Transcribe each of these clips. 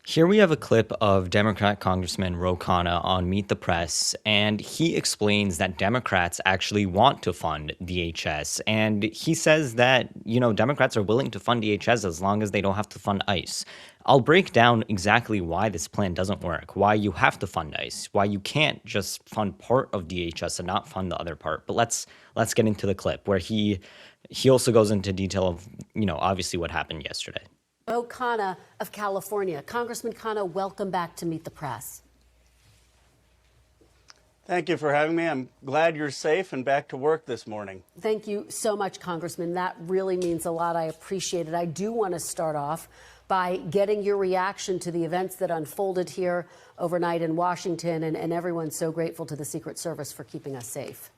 Here we have a clip of Democrat Congressman Ro Khanna on Meet the Press, and he explains that Democrats actually want to fund DHS. And he says that, Democrats are willing to fund DHS as long as they don't have to fund ICE. I'll break down exactly why this plan doesn't work, why you have to fund ICE, why you can't just fund part of DHS and not fund the other part. But let's get into the clip where he also goes into detail of, obviously what happened yesterday. Khanna of California. Congressman Khanna, welcome back to Meet the Press. Thank you for having me. I'm glad you're safe and back to work this morning. Thank you so much, Congressman. That really means a lot. I appreciate it. I do want to start off by getting your reaction to the events that unfolded here overnight in Washington, and everyone's so grateful to the Secret Service for keeping us safe.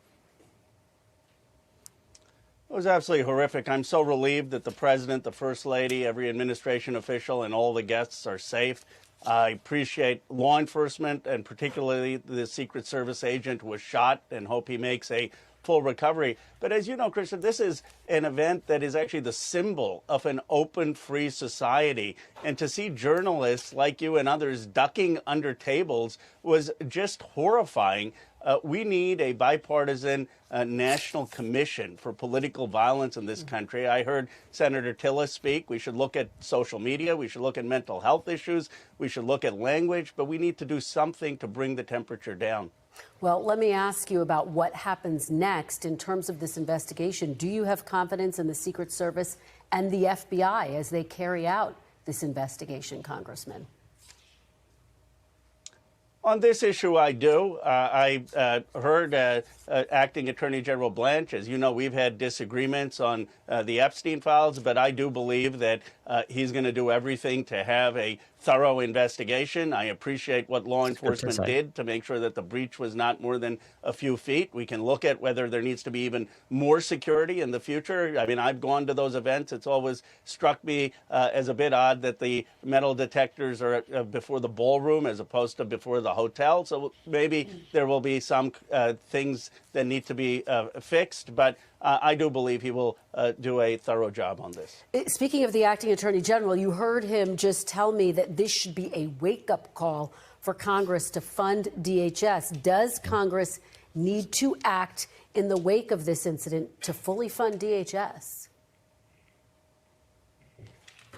It was absolutely horrific. I'm so relieved that the president, the first lady, every administration official, and all the guests are safe. I appreciate law enforcement and particularly the Secret Service agent who was shot and hope he makes a full recovery. But as you know, Christian, this is an event that is actually the symbol of an open, free society. And to see journalists like you and others ducking under tables was just horrifying. We need a bipartisan national commission for political violence in this country. I heard Senator Tillis speak. We should look at social media. We should look at mental health issues. We should look at language. But we need to do something to bring the temperature down. Well, let me ask you about what happens next in terms of this investigation. Do you have confidence in the Secret Service and the FBI as they carry out this investigation, Congressman? On this issue, I do. I heard Acting Attorney General Blanche. As you know, we've had disagreements on the Epstein files, but I do believe that he's going to do everything to have a thorough investigation. I appreciate what law enforcement did to make sure that the breach was not more than a few feet. We can look at whether there needs to be even more security in the future. I mean, I've gone to those events. It's always struck me as a bit odd that the metal detectors are before the ballroom as opposed to before the hotel. So maybe there will be some things that need to be fixed. But I do believe he will do a thorough job on this. Speaking of the acting attorney general, you heard him just tell me that this should be a wake-up call for Congress to fund DHS. Does Congress need to act in the wake of this incident to fully fund DHS?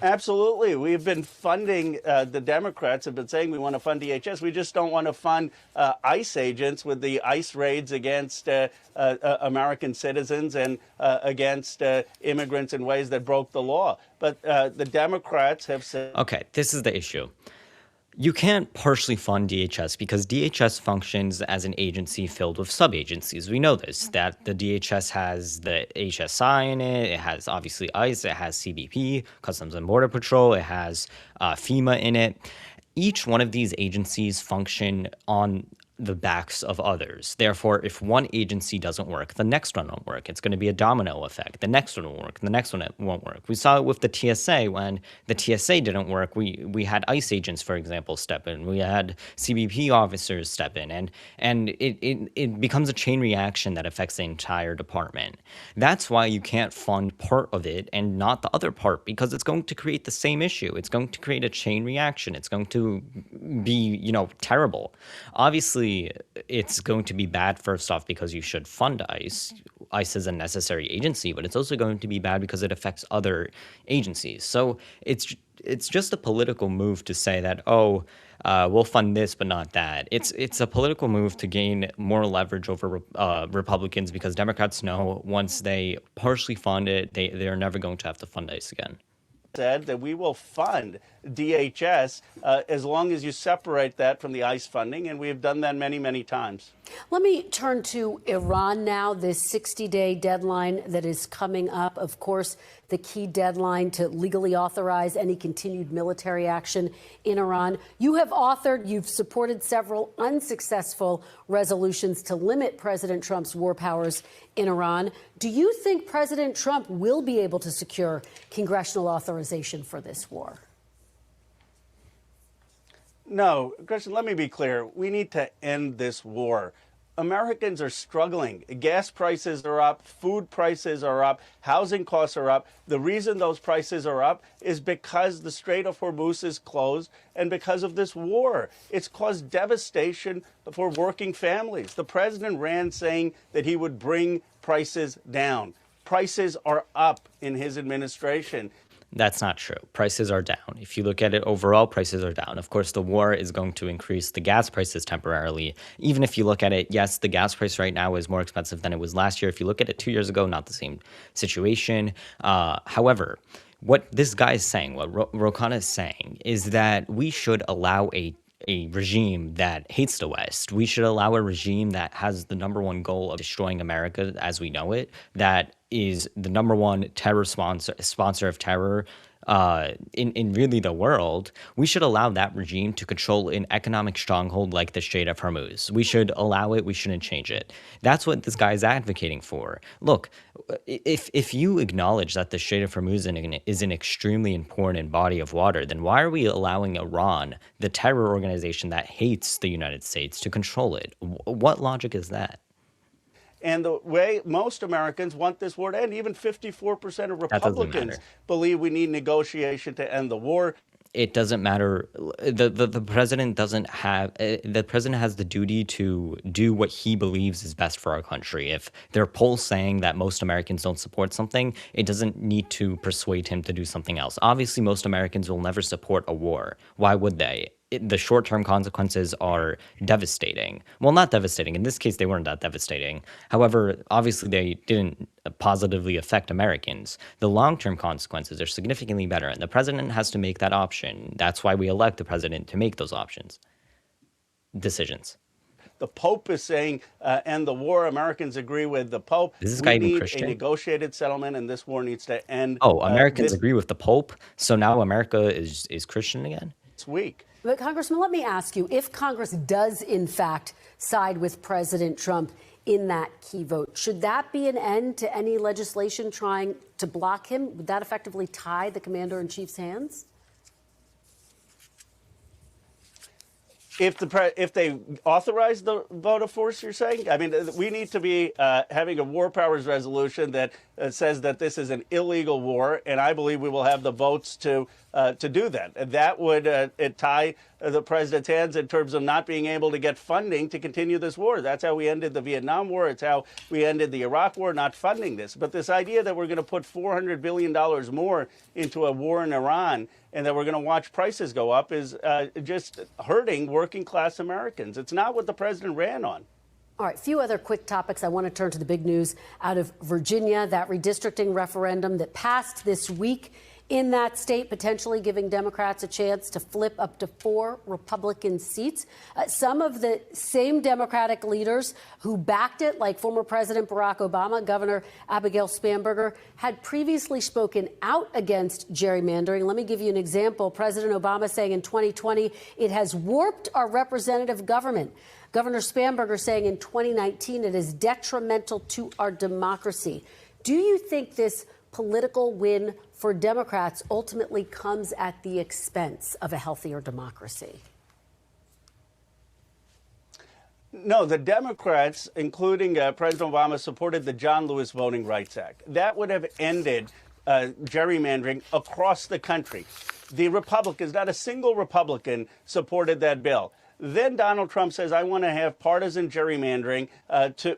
Absolutely. We've been funding, the Democrats have been saying we want to fund DHS. We just don't want to fund ICE agents with the ICE raids against American citizens and against immigrants in ways that broke the law. But the Democrats have said... Okay, this is the issue. You can't partially fund DHS because DHS functions as an agency filled with sub-agencies. We know this, that the DHS has the HSI in it. It has obviously ICE. It has CBP, Customs and Border Patrol. It has FEMA in it. Each one of these agencies function on the backs of others. Therefore, if one agency doesn't work, the next one won't work. It's going to be a domino effect. The next one won't work. The next one won't work. We saw it with the TSA. When the TSA didn't work, we had ICE agents, for example, step in. We had CBP officers step in, and it becomes a chain reaction that affects the entire department. That's why you can't fund part of it and not the other part, because it's going to create the same issue. It's going to create a chain reaction. It's going to be, terrible. Obviously, it's going to be bad, first off, because you should fund ICE. ICE is a necessary agency, but it's also going to be bad because it affects other agencies. So it's just a political move to say that, we'll fund this, but not that. It's a political move to gain more leverage over Republicans, because Democrats know once they partially fund it, they're never going to have to fund ICE again. Said that we will fund DHS as long as you separate that from the ICE funding, and we have done that many, many times. Let me turn to Iran now, this 60-day deadline that is coming up. Of course, the key deadline to legally authorize any continued military action in Iran. You've supported several unsuccessful resolutions to limit President Trump's war powers in Iran. Do you think President Trump will be able to secure congressional authorization for this war? No, Christian, let me be clear. We need to end this war. Americans are struggling. Gas prices are up, food prices are up, housing costs are up. The reason those prices are up is because the Strait of Hormuz is closed and because of this war. It's caused devastation for working families. The president ran saying that he would bring prices down. Prices are up in his administration. That's not true. Prices are down. If you look at it overall, prices are down. Of course, the war is going to increase the gas prices temporarily. Even if you look at it, yes, the gas price right now is more expensive than it was last year. If you look at it 2 years ago, not the same situation. However, what this guy is saying, what Khanna is saying, is that we should allow a regime that hates the West. We should allow a regime that has the number one goal of destroying America as we know it, that is the number one terror sponsor of terror in really the world. We should allow that regime to control an economic stronghold like the Strait of Hormuz. We should allow it. We shouldn't change it. That's what this guy is advocating for. Look, if you acknowledge that the Strait of Hormuz is an extremely important body of water, then why are we allowing Iran, the terror organization that hates the United States, to control it? What logic is that? And the way most Americans want this war to end, even 54% of That doesn't Republicans matter. believe we need negotiation to end the war. It doesn't matter. The president doesn't have the president has the duty to do what he believes is best for our country. If there are polls saying that most Americans don't support something, it doesn't need to persuade him to do something else. Obviously, most Americans will never support a war. Why would they? The short-term consequences are devastating. Well, not devastating. In this case, they weren't that devastating. However, obviously, they didn't positively affect Americans. The long-term consequences are significantly better, and the president has to make that option. That's why we elect the president to make those decisions. The Pope is saying end the war. Americans agree with the Pope. Is this guy We even need Christian? a negotiated settlement, and this war needs to end Oh, Americans this agree with the Pope, so now America is Christian again? week. But Congressman, let me ask you, if Congress does in fact side with President Trump in that key vote, should that be an end to any legislation trying to block him? Would that effectively tie the commander-in-chief's hands? If they authorize the vote of force, you're saying? I mean, we need to be having a war powers resolution that says that this is an illegal war, and I believe we will have the votes to do that. And that would tie the president's hands in terms of not being able to get funding to continue this war. That's how we ended the Vietnam War. It's how we ended the Iraq War, not funding this. But this idea that we're going to put $400 billion more into a war in Iran and that we're going to watch prices go up is just hurting working class Americans. It's not what the president ran on. All right, a few other quick topics. I want to turn to the big news out of Virginia, that redistricting referendum that passed this week in that state, potentially giving Democrats a chance to flip up to 4 Republican seats. Some of the same Democratic leaders who backed it, like former President Barack Obama, Governor Abigail Spanberger, had previously spoken out against gerrymandering. Let me give you an example. President Obama saying in 2020, it has warped our representative government. Governor Spanberger saying in 2019, it is detrimental to our democracy. Do you think this political win for Democrats ultimately comes at the expense of a healthier democracy? No, the Democrats, including President Obama, supported the John Lewis Voting Rights Act. That would have ended gerrymandering across the country. The Republicans, not a single Republican, supported that bill. Then Donald Trump says, I want to have partisan gerrymandering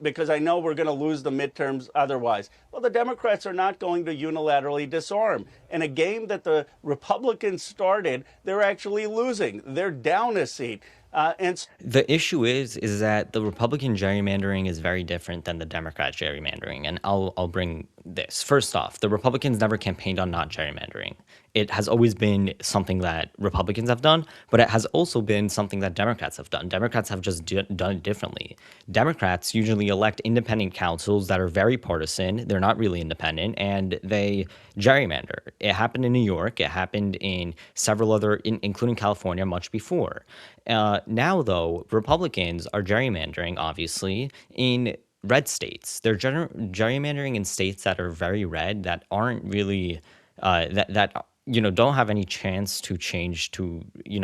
because I know we're going to lose the midterms otherwise. Well, the Democrats are not going to unilaterally disarm. And a game that the Republicans started, they're actually losing. They're down a seat. The issue is that the Republican gerrymandering is very different than the Democrat gerrymandering, and I'll bring this. First off, the Republicans never campaigned on not gerrymandering. It has always been something that Republicans have done, but it has also been something that Democrats have done. Democrats have just done it differently. Democrats usually elect independent councils that are very partisan. They're not really independent, and they gerrymander. It happened in New York. It happened in several other, including California, much before. Now, though, Republicans are gerrymandering, obviously, in red states. They're gerrymandering in states that are very red, that aren't really that don't have any chance to change to,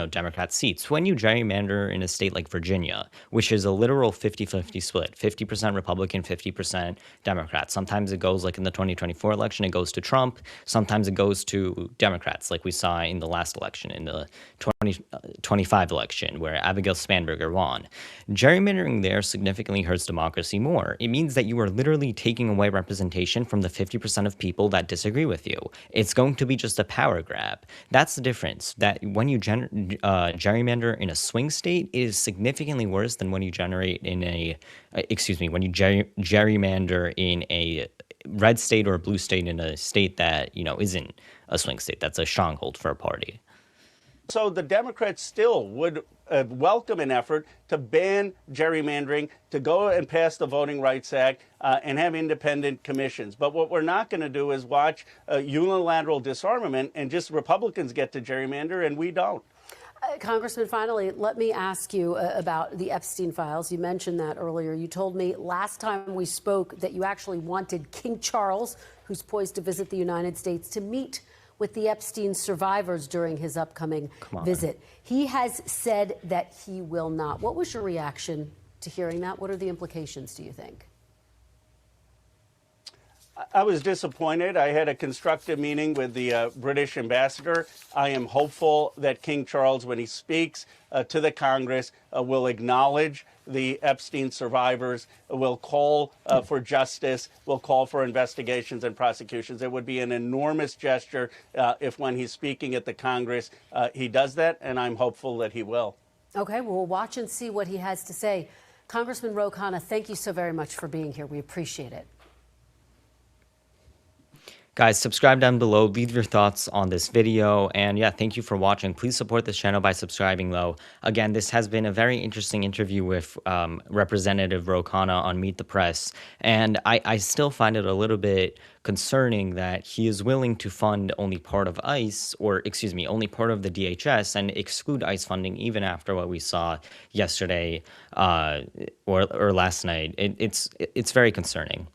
Democrat seats. When you gerrymander in a state like Virginia, which is a literal 50-50 split, 50% Republican, 50% Democrat. Sometimes it goes, like in the 2024 election, it goes to Trump. Sometimes it goes to Democrats, like we saw in the last election, in the 2025 election, where Abigail Spanberger won. Gerrymandering there significantly hurts democracy more. It means that you are literally taking away representation from the 50% of people that disagree with you. It's going to be just a power grab. That's the difference. That when you gerrymander in a swing state, it is significantly worse than when you when you gerrymander in a red state or a blue state, in a state that isn't a swing state. That's a stronghold for a party. So the Democrats still would welcome an effort to ban gerrymandering, to go and pass the Voting Rights Act, and have independent commissions. But what we're not going to do is watch unilateral disarmament and just Republicans get to gerrymander and we don't. Congressman, finally, let me ask you about the Epstein files. You mentioned that earlier. You told me last time we spoke that you actually wanted King Charles, who's poised to visit the United States, to meet with the Epstein survivors during his upcoming visit. He has said that he will not. What was your reaction to hearing that? What are the implications, do you think? I was disappointed. I had a constructive meeting with the British ambassador. I am hopeful that King Charles, when he speaks to the Congress, will acknowledge the Epstein survivors, will call for justice, will call for investigations and prosecutions. It would be an enormous gesture if, when he's speaking at the Congress, he does that, and I'm hopeful that he will. Okay, well, we'll watch and see what he has to say. Congressman Khanna, thank you so very much for being here. We appreciate it. Guys, subscribe down below, leave your thoughts on this video, and yeah, thank you for watching. Please support this channel by subscribing though. Again, this has been a very interesting interview with Representative Khanna on Meet the Press, and I still find it a little bit concerning that he is willing to fund only part of ICE, or excuse me, only part of the DHS, and exclude ICE funding even after what we saw yesterday or last night. It's very concerning.